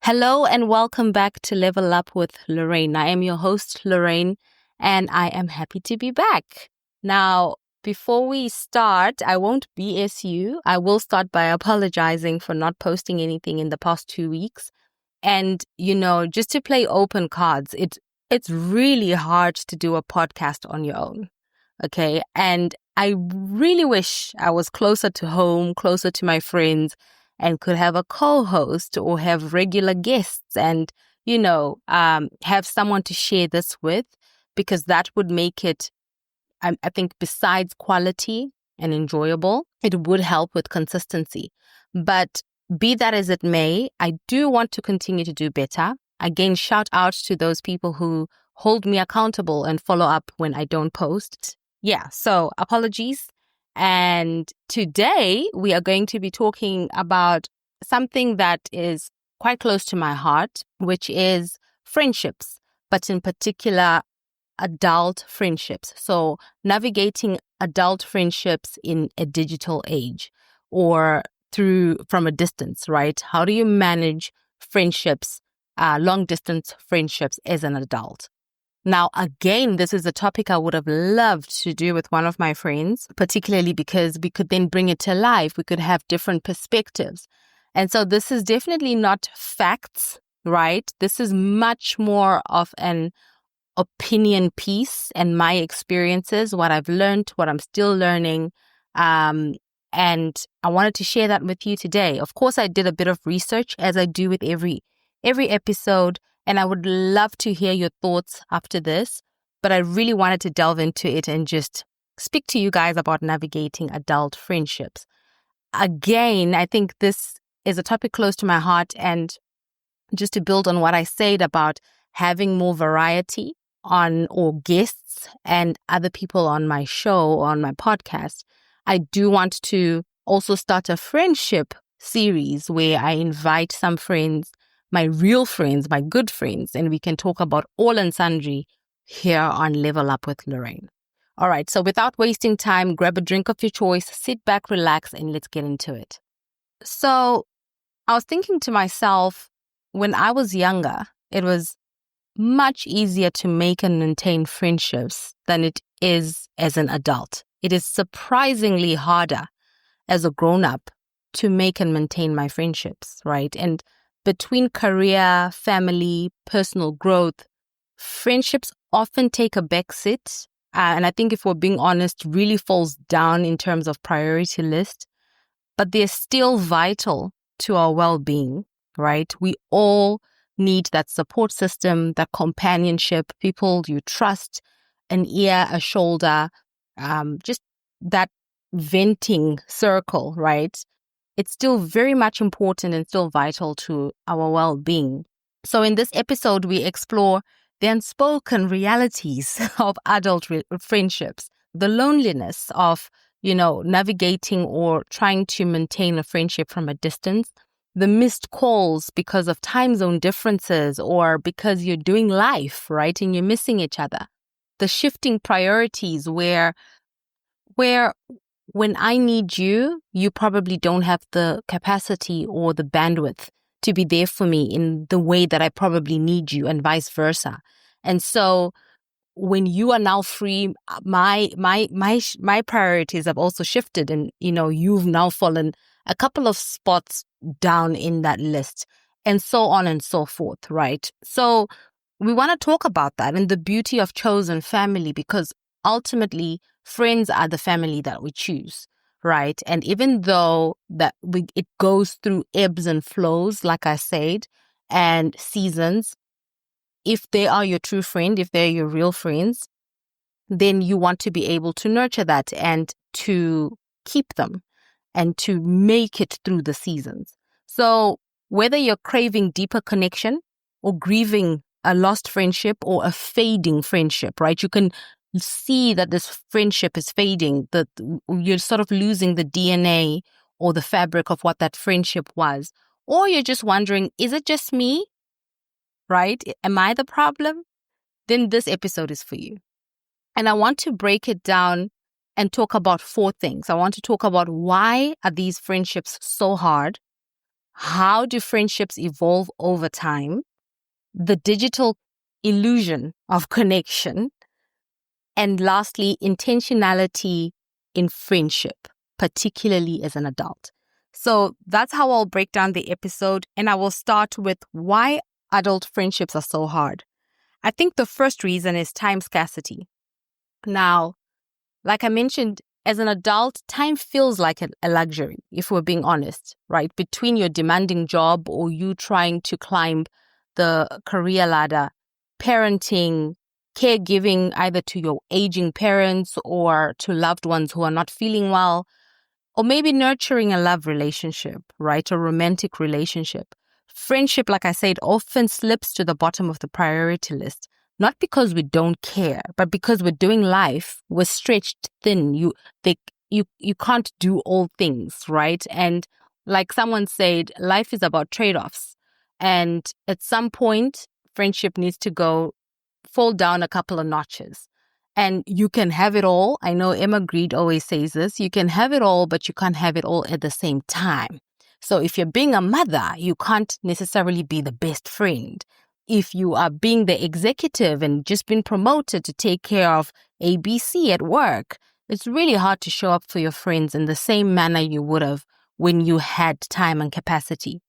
Hello and welcome back to Level Up with Loraine. I am your host, Loraine, and I am happy to be back. Now, before we start, I won't BS you. I will start by apologizing for not posting anything in the past 2 weeks. And, just to play open cards, it's really hard to do a podcast on your own. Okay. And I really wish I was closer to home, closer to my friends, and could have a co-host or have regular guests and, have someone to share this with, because that would make it, I think, besides quality and enjoyable, it would help with consistency. But be that as it may, I do want to continue to do better. Again, shout out to those people who hold me accountable and follow up when I don't post. Yeah, so apologies. And today we are going to be talking about something that is quite close to my heart, which is friendships, but in particular, adult friendships. So navigating adult friendships in a digital age or from a distance, right? How do you manage friendships, long distance friendships as an adult? Now, again, this is a topic I would have loved to do with one of my friends, particularly because we could then bring it to life. We could have different perspectives. And so this is definitely not facts, right? This is much more of an opinion piece and my experiences, what I've learned, what I'm still learning. And I wanted to share that with you today. Of course, I did a bit of research, as I do with every episode, and I would love to hear your thoughts after this. But I really wanted to delve into it and just speak to you guys about navigating adult friendships. Again, I think this is a topic close to my heart, and just to build on what I said about having more variety or guests and other people on my show, on my podcast, I do want to also start a friendship series where I invite some friends, my real friends, my good friends, and we can talk about all and sundry here on Level Up with Loraine. All right, so without wasting time, grab a drink of your choice, sit back, relax, and let's get into it. So I was thinking to myself, when I was younger, it was much easier to make and maintain friendships than it is as an adult. It is surprisingly harder as a grown-up to make and maintain my friendships, right? And between career, family, personal growth, friendships often take a backseat. And I think, if we're being honest, really falls down in terms of priority list. But they're still vital to our well-being, right? We all need that support system, that companionship, people you trust, an ear, a shoulder, just that venting circle, right? It's still very much important and still vital to our well-being. So in this episode, we explore the unspoken realities of adult friendships, the loneliness of, navigating or trying to maintain a friendship from a distance, the missed calls because of time zone differences or because you're doing life, right, and you're missing each other, the shifting priorities where when I need you, you probably don't have the capacity or the bandwidth to be there for me in the way that I probably need you, and vice versa. And so when you are now free, my priorities have also shifted, and you've now fallen a couple of spots down in that list, and so on and so forth, right? So we want to talk about that and the beauty of chosen family, because ultimately friends are the family that we choose, right? And even though it goes through ebbs and flows, like I said, and seasons, if they are your true friend, if they're your real friends, then you want to be able to nurture that and to keep them and to make it through the seasons. So whether you're craving deeper connection or grieving a lost friendship or a fading friendship, right? You can see that this friendship is fading, that you're sort of losing the DNA or the fabric of what that friendship was. Or you're just wondering, is it just me? Right? Am I the problem? Then this episode is for you. And I want to break it down and talk about 4 things. I want to talk about, why are these friendships so hard? how do friendships evolve over time, the digital illusion of connection, and lastly, intentionality in friendship, particularly as an adult. So that's how I'll break down the episode, and I will start with why adult friendships are so hard. I think the first reason is time scarcity. Now, like I mentioned, as an adult, time feels like a luxury, if we're being honest, right? Between your demanding job or you trying to climb the career ladder, parenting, caregiving either to your aging parents or to loved ones who are not feeling well, or maybe nurturing a love relationship, right? A romantic relationship. Friendship, like I said, often slips to the bottom of the priority list. Not because we don't care, but because we're doing life, we're stretched thin. You can't do all things, right? And like someone said, life is about trade-offs. And at some point, friendship needs to fall down a couple of notches. And you can have it all. I know Emma Grede always says this. You can have it all, but you can't have it all at the same time. So if you're being a mother, you can't necessarily be the best friend. If you are being the executive and just been promoted to take care of ABC at work, it's really hard to show up for your friends in the same manner you would have when you had time and capacity.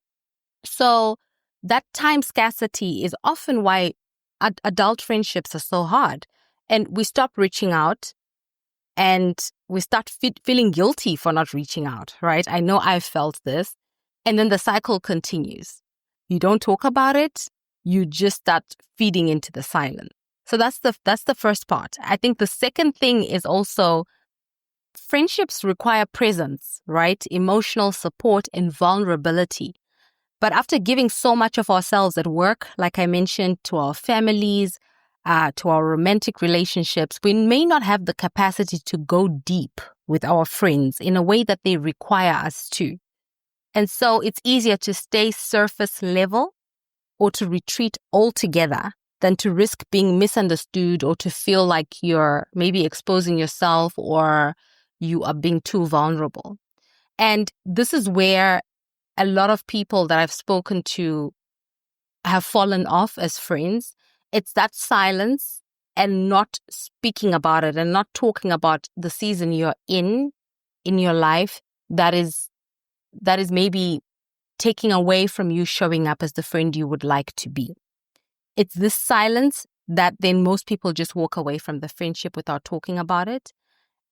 So that time scarcity is often why adult friendships are so hard. And we stop reaching out and we start feeling guilty for not reaching out, right? I know I've felt this. And then the cycle continues. You don't talk about it. You just start feeding into the silence. So that's the first part. I think the second thing is also friendships require presence, right? Emotional support and vulnerability. But after giving so much of ourselves at work, like I mentioned, to our families, to our romantic relationships, we may not have the capacity to go deep with our friends in a way that they require us to. And so it's easier to stay surface level or to retreat altogether than to risk being misunderstood or to feel like you're maybe exposing yourself or you are being too vulnerable. And this is where a lot of people that I've spoken to have fallen off as friends. It's that silence and not speaking about it and not talking about the season you're in your life that is maybe taking away from you showing up as the friend you would like to be. It's this silence that then most people just walk away from the friendship without talking about it.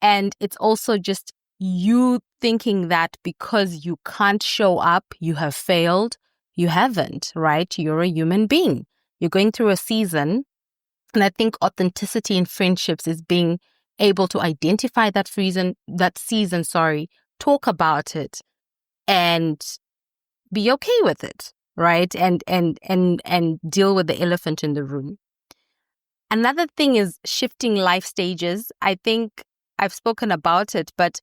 And it's also just you thinking that because you can't show up, you have failed. You haven't, right? You're a human being. You're going through a season. And I think authenticity in friendships is being able to identify that season, talk about it and be okay with it, right? And deal with the elephant in the room. Another thing is shifting life stages. I think I've spoken about it, but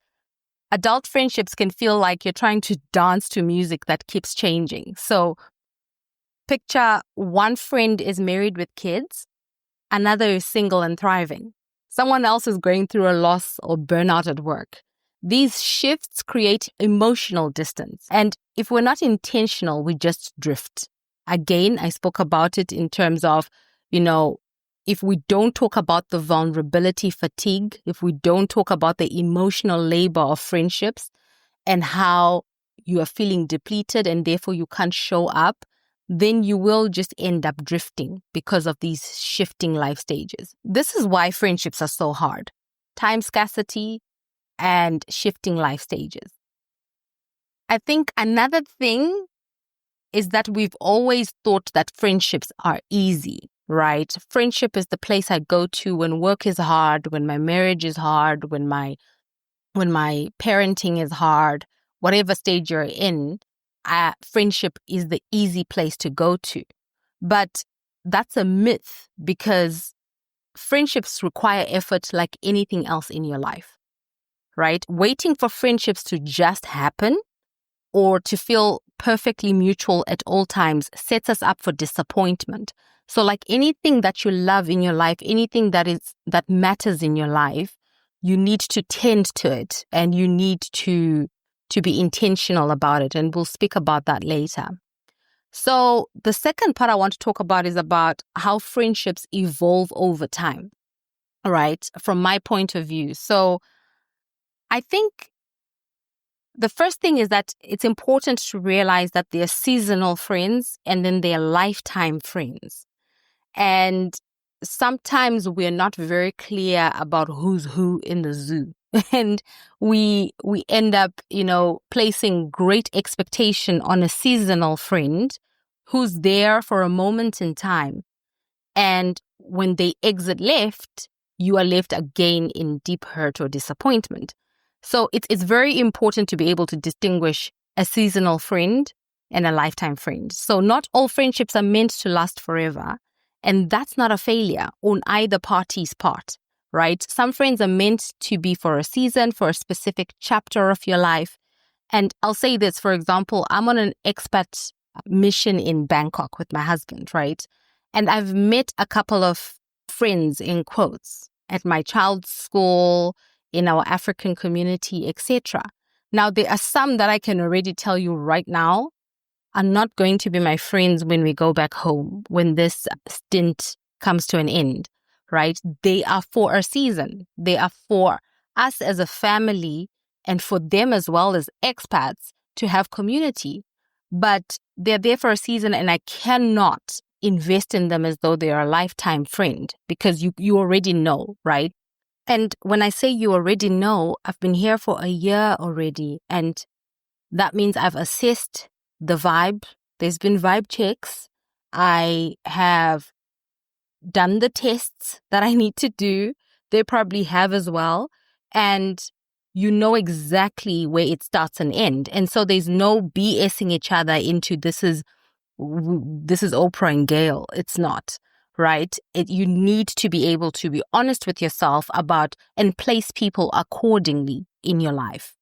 adult friendships can feel like you're trying to dance to music that keeps changing. So picture one friend is married with kids, another is single and thriving. Someone else is going through a loss or burnout at work. These shifts create emotional distance. And if we're not intentional, we just drift. Again, I spoke about it in terms of, if we don't talk about the vulnerability fatigue, if we don't talk about the emotional labor of friendships and how you are feeling depleted and therefore you can't show up, then you will just end up drifting because of these shifting life stages. This is why friendships are so hard. Time scarcity and shifting life stages. I think another thing is that we've always thought that friendships are easy, right? Friendship is the place I go to when work is hard, when my marriage is hard, when my parenting is hard, whatever stage you're in, friendship is the easy place to go to. But that's a myth because friendships require effort like anything else in your life, right? Waiting for friendships to just happen or to feel perfectly mutual at all times sets us up for disappointment. So like anything that you love in your life, anything that matters in your life, you need to tend to it and you need to to be intentional about it. And we'll speak about that later. So the second part I want to talk about is about how friendships evolve over time, right? From my point of view. So I think the first thing is that it's important to realize that they're seasonal friends and then they're lifetime friends. And sometimes we're not very clear about who's who in the zoo. And we end up, placing great expectation on a seasonal friend who's there for a moment in time. And when they exit left, you are left again in deep hurt or disappointment. So it's very important to be able to distinguish a seasonal friend and a lifetime friend. So not all friendships are meant to last forever. And that's not a failure on either party's part, right? Some friends are meant to be for a season, for a specific chapter of your life. And I'll say this, for example, I'm on an expat mission in Bangkok with my husband, right? And I've met a couple of friends, in quotes, at my child's school, in our African community, etc. Now, there are some that I can already tell you right now are not going to be my friends when we go back home, when this stint comes to an end, right? They are for a season. They are for us as a family and for them as well as expats to have community. But they're there for a season and I cannot invest in them as though they are a lifetime friend because you already know, right? And when I say you already know, I've been here for a year already. And that means I've assessed the vibe. There's been vibe checks. I have done the tests that I need to do. They probably have as well. And you know exactly where it starts and ends. And so there's no BSing each other into this is Oprah and Gail. It's not, right? You need to be able to be honest with yourself about and place people accordingly in your life.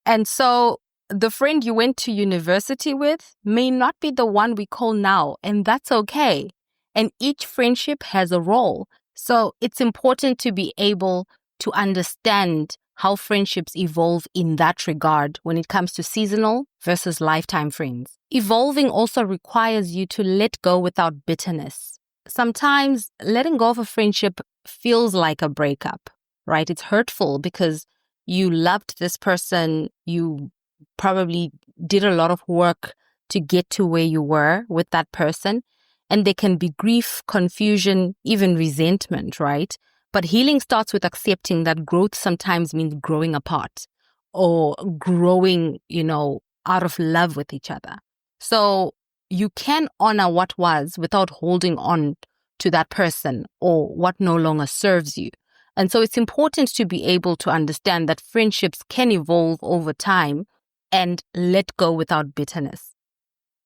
And so the friend you went to university with may not be the one we call now, and that's okay. And each friendship has a role. So it's important to be able to understand how friendships evolve in that regard when it comes to seasonal versus lifetime friends. Evolving also requires you to let go without bitterness. Sometimes letting go of a friendship feels like a breakup, right? It's hurtful because you loved this person, you probably did a lot of work to get to where you were with that person. And there can be grief, confusion, even resentment, right? But healing starts with accepting that growth sometimes means growing apart or growing, out of love with each other. So you can honor what was without holding on to that person or what no longer serves you. And so it's important to be able to understand that friendships can evolve over time and let go without bitterness.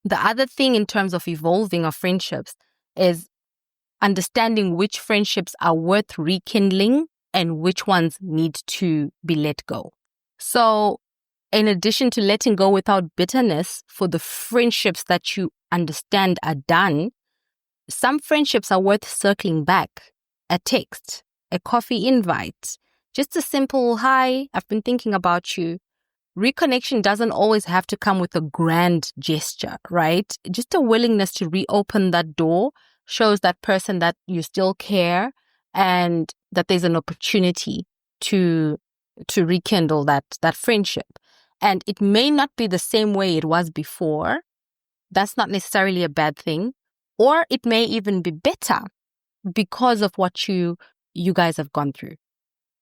The other thing in terms of evolving of friendships is understanding which friendships are worth rekindling and which ones need to be let go. So in addition to letting go without bitterness for the friendships that you understand are done, some friendships are worth circling back. A text, a coffee invite, just a simple, hi, I've been thinking about you. Reconnection doesn't always have to come with a grand gesture, right? Just a willingness to reopen that door shows that person that you still care and that there's an opportunity to rekindle that friendship. And it may not be the same way it was before. That's not necessarily a bad thing. Or it may even be better because of what you guys have gone through.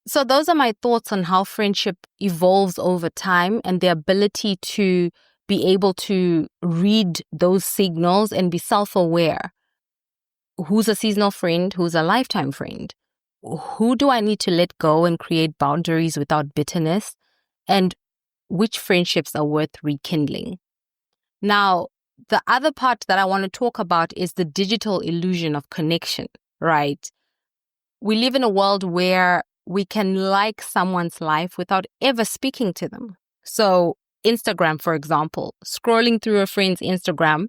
So those are my thoughts on how friendship evolves over time and the ability to be able to read those signals and be self-aware. Who's a seasonal friend? Who's a lifetime friend? Who do I need to let go and create boundaries without bitterness? And which friendships are worth rekindling? Now, the other part that I want to talk about is the digital illusion of connection, right? We live in a world where we can like someone's life without ever speaking to them. So Instagram, for example, scrolling through a friend's Instagram,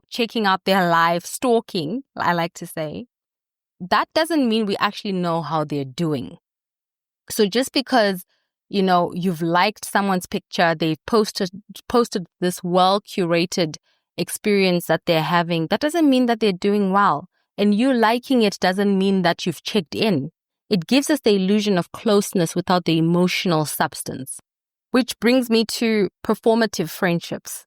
checking out their life, stalking, I like to say, that doesn't mean we actually know how they're doing. So just because you've liked someone's picture, they've posted this well-curated experience that they're having. That doesn't mean that they're doing well. And you liking it doesn't mean that you've checked in. It gives us the illusion of closeness without the emotional substance. Which brings me to performative friendships.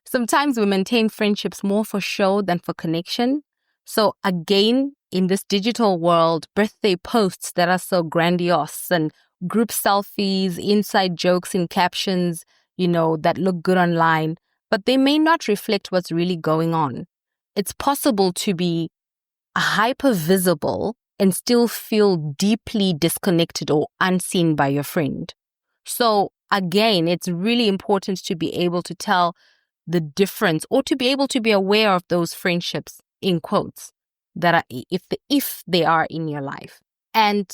Sometimes we maintain friendships more for show than for connection. So again, in this digital world, birthday posts that are so grandiose and group selfies, inside jokes in captions, that look good online, but they may not reflect what's really going on. It's possible to be hyper visible and still feel deeply disconnected or unseen by your friend. So again, it's really important to be able to tell the difference, or to be able to be aware of those friendships, in quotes, that are if they are in your life. And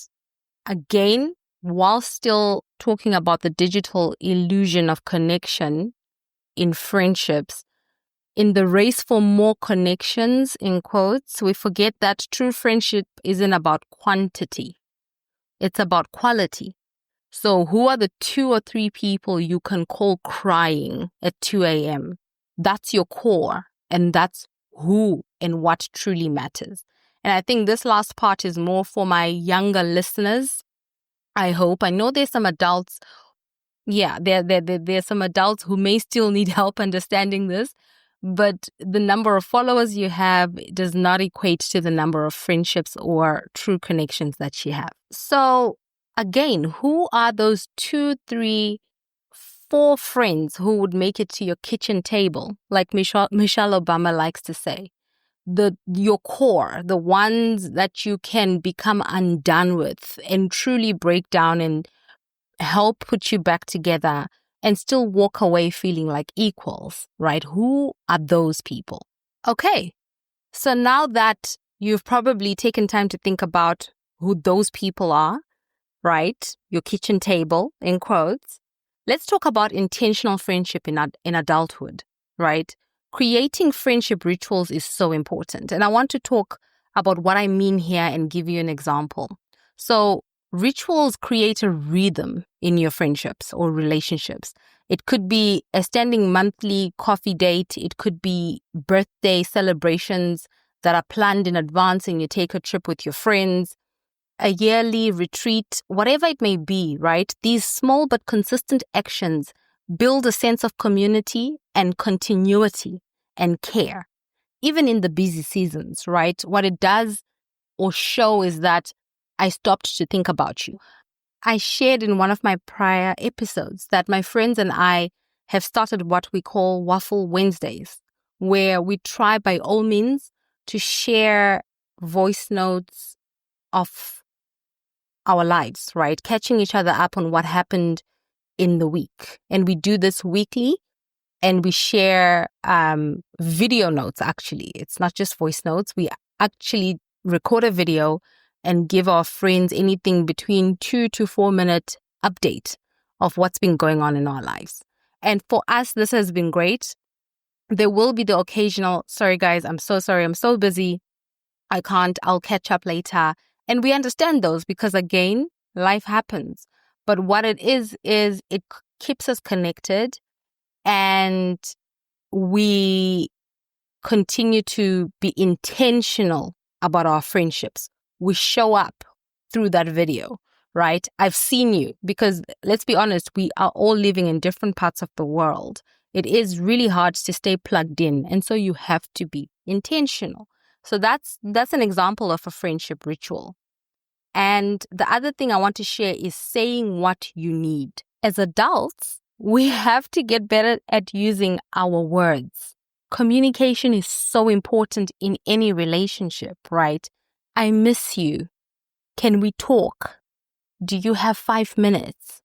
again, while still talking about the digital illusion of connection in friendships, in the race for more connections, in quotes, we forget that true friendship isn't about quantity. It's about quality. So who are the 2 or 3 people you can call crying at 2 a.m.? That's your core, and that's who and what truly matters. And I think this last part is more for my younger listeners. I hope. I know there's some adults. Yeah, there's some adults who may still need help understanding this, but the number of followers you have does not equate to the number of friendships or true connections that you have. So again, who are those 2, 3, 4 friends who would make it to your kitchen table, like Michelle Obama likes to say? Your core, the ones that you can become undone with and truly break down and help put you back together and still walk away feeling like equals, right? Who are those people? Okay, so now that you've probably taken time to think about who those people are, right? Your kitchen table, in quotes. Let's talk about intentional friendship in adulthood, right? Creating friendship rituals is so important. And I want to talk about what I mean here and give you an example. So rituals create a rhythm in your friendships or relationships. It could be a standing monthly coffee date. It could be birthday celebrations that are planned in advance and you take a trip with your friends, a yearly retreat, whatever it may be, right? These small but consistent actions build a sense of community and continuity and care, even in the busy seasons, right? What it does or show is that I stopped to think about you. I shared in one of my prior episodes that my friends and I have started what we call Waffle Wednesdays, where we try by all means to share voice notes of our lives, right? Catching each other up on what happened in the week. And we do this weekly and we share video notes, actually. It's not just voice notes. We actually record a video and give our friends anything between 2 to 4 minute update of what's been going on in our lives. And for us, this has been great. There will be the occasional, sorry guys, I'm so sorry, I'm so busy, I can't, I'll catch up later. And we understand those because again, life happens. But what it is it keeps us connected and we continue to be intentional about our friendships. We show up through that video, right? I've seen you because let's be honest, we are all living in different parts of the world. It is really hard to stay plugged in. And so you have to be intentional. So that's an example of a friendship ritual. And the other thing I want to share is saying what you need. As adults, we have to get better at using our words. Communication is so important in any relationship, right? I miss you. Can we talk? Do you have 5 minutes?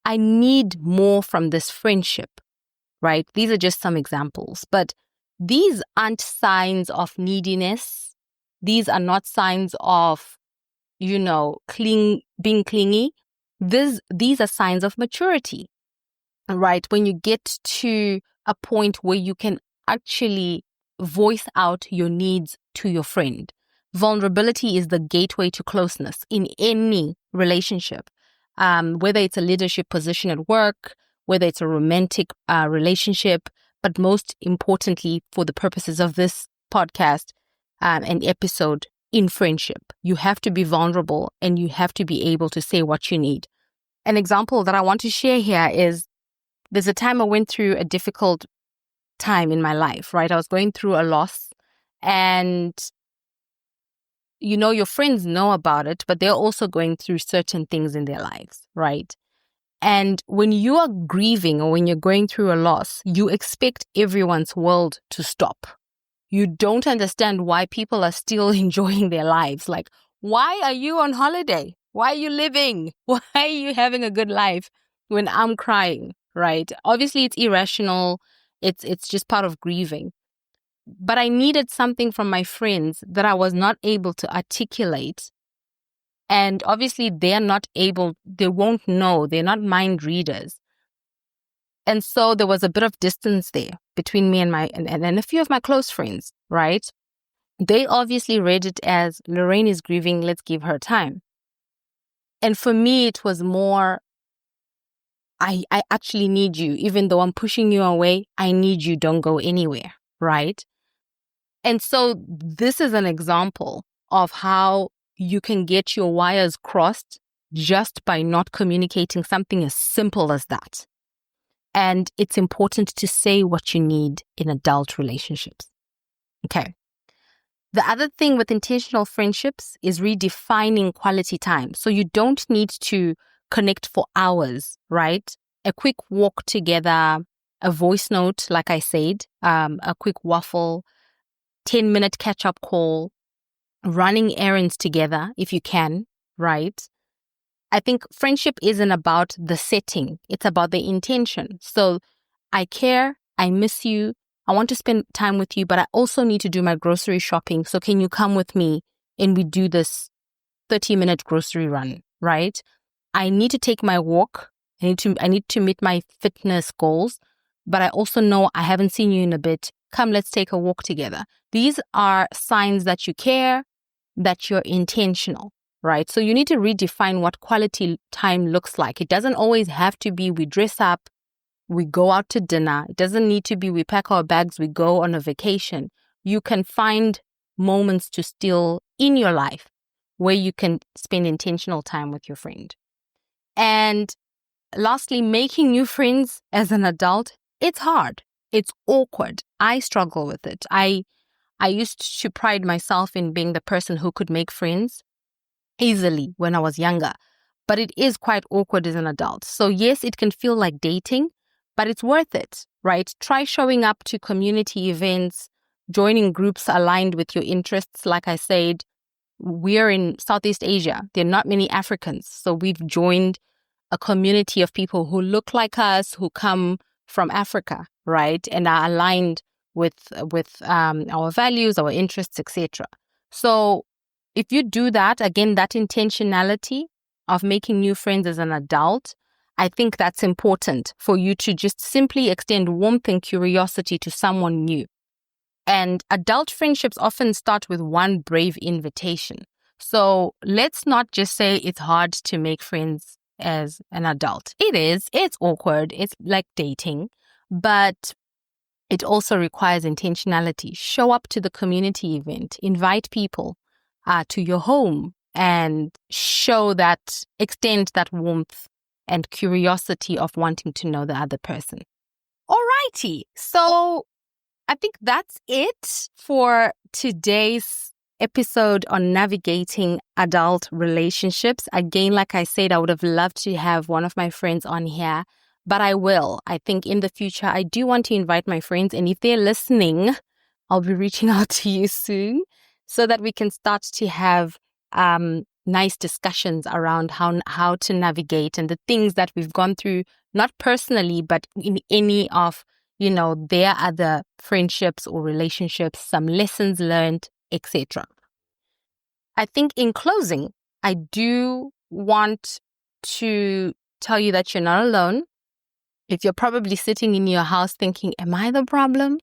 I need more from this friendship, right? These are just some examples, but these aren't signs of neediness. These are not signs of, being clingy. These are signs of maturity, right? When you get to a point where you can actually voice out your needs to your friend. Vulnerability is the gateway to closeness in any relationship. whether it's a leadership position at work, whether it's a romantic relationship, but most importantly, for the purposes of this podcast and episode, in friendship. You have to be vulnerable and you have to be able to say what you need. An example that I want to share here is there's a time I went through a difficult time in my life, right? I was going through a loss, and your friends know about it, but they're also going through certain things in their lives, right? And when you are grieving or when you're going through a loss, you expect everyone's world to stop. You don't understand why people are still enjoying their lives. Like, why are you on holiday? Why are you living? Why are you having a good life when I'm crying, right? Obviously, it's irrational. It's just part of grieving. But I needed something from my friends that I was not able to articulate. And obviously, they won't know. They're not mind readers. And so there was a bit of distance there between me and and a few of my close friends, right? They obviously read it as Loraine is grieving, let's give her time. And for me, it was more, I actually need you. Even though I'm pushing you away, I need you. Don't go anywhere, right? And so this is an example of how you can get your wires crossed just by not communicating something as simple as that. And it's important to say what you need in adult relationships. Okay. The other thing with intentional friendships is redefining quality time. So you don't need to connect for hours, right? A quick walk together, a voice note, like I said, a quick waffle, 10-minute catch-up call, running errands together if you can, right? I think friendship isn't about the setting. It's about the intention. So I care. I miss you. I want to spend time with you, but I also need to do my grocery shopping. So can you come with me and we do this 30-minute grocery run, right? I need to take my walk. I need to meet my fitness goals, but I also know I haven't seen you in a bit. Come, let's take a walk together. These are signs that you care, that you're intentional, right? So you need to redefine what quality time looks like. It doesn't always have to be we dress up, we go out to dinner. It doesn't need to be we pack our bags, we go on a vacation. You can find moments to still in your life where you can spend intentional time with your friend. And lastly, making new friends as an adult, it's hard. It's awkward. I struggle with it. I used to pride myself in being the person who could make friends easily when I was younger, but it is quite awkward as an adult. So yes, it can feel like dating, but it's worth it, right? Try showing up to community events, joining groups aligned with your interests. Like I said, we're in Southeast Asia. There are not many Africans. So we've joined a community of people who look like us, who come from Africa, right? And are aligned with our values, our interests, etc. So if you do that, again, that intentionality of making new friends as an adult, I think that's important for you to just simply extend warmth and curiosity to someone new. And adult friendships often start with one brave invitation. So let's not just say it's hard to make friends as an adult. It is. It's awkward. It's like dating. But it also requires intentionality. Show up to the community event. Invite people to your home and extend that warmth and curiosity of wanting to know the other person. Alrighty. So I think that's it for today's episode on navigating adult relationships. Again, like I said, I would have loved to have one of my friends on here, but I will. I think in the future, I do want to invite my friends. And if they're listening, I'll be reaching out to you soon so that we can start to have nice discussions around how to navigate and the things that we've gone through, not personally, but in any of their other friendships or relationships, some lessons learned, etc. I think in closing, I do want to tell you that you're not alone. If you're probably sitting in your house thinking, am I the problem?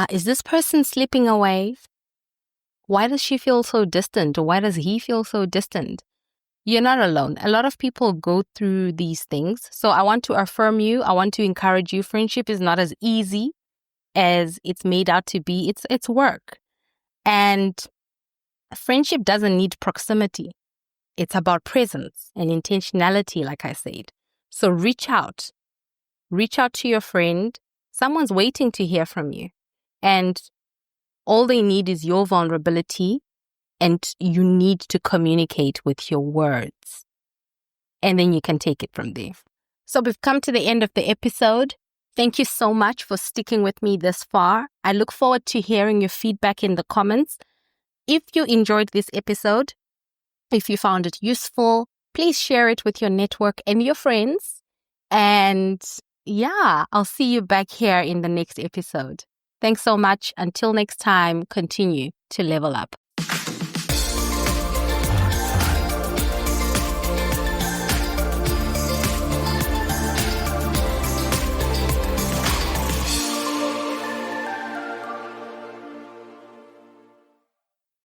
Is this person slipping away? Why does she feel so distant? Or why does he feel so distant? You're not alone. A lot of people go through these things. So I want to affirm you. I want to encourage you. Friendship is not as easy as it's made out to be. It's work. And friendship doesn't need proximity. It's about presence and intentionality, like I said. So reach out. Reach out to your friend. Someone's waiting to hear from you. And all they need is your vulnerability, and you need to communicate with your words. And then you can take it from there. So we've come to the end of the episode. Thank you so much for sticking with me this far. I look forward to hearing your feedback in the comments. If you enjoyed this episode, if you found it useful, please share it with your network and your friends. And yeah, I'll see you back here in the next episode. Thanks so much. Until next time, continue to level up.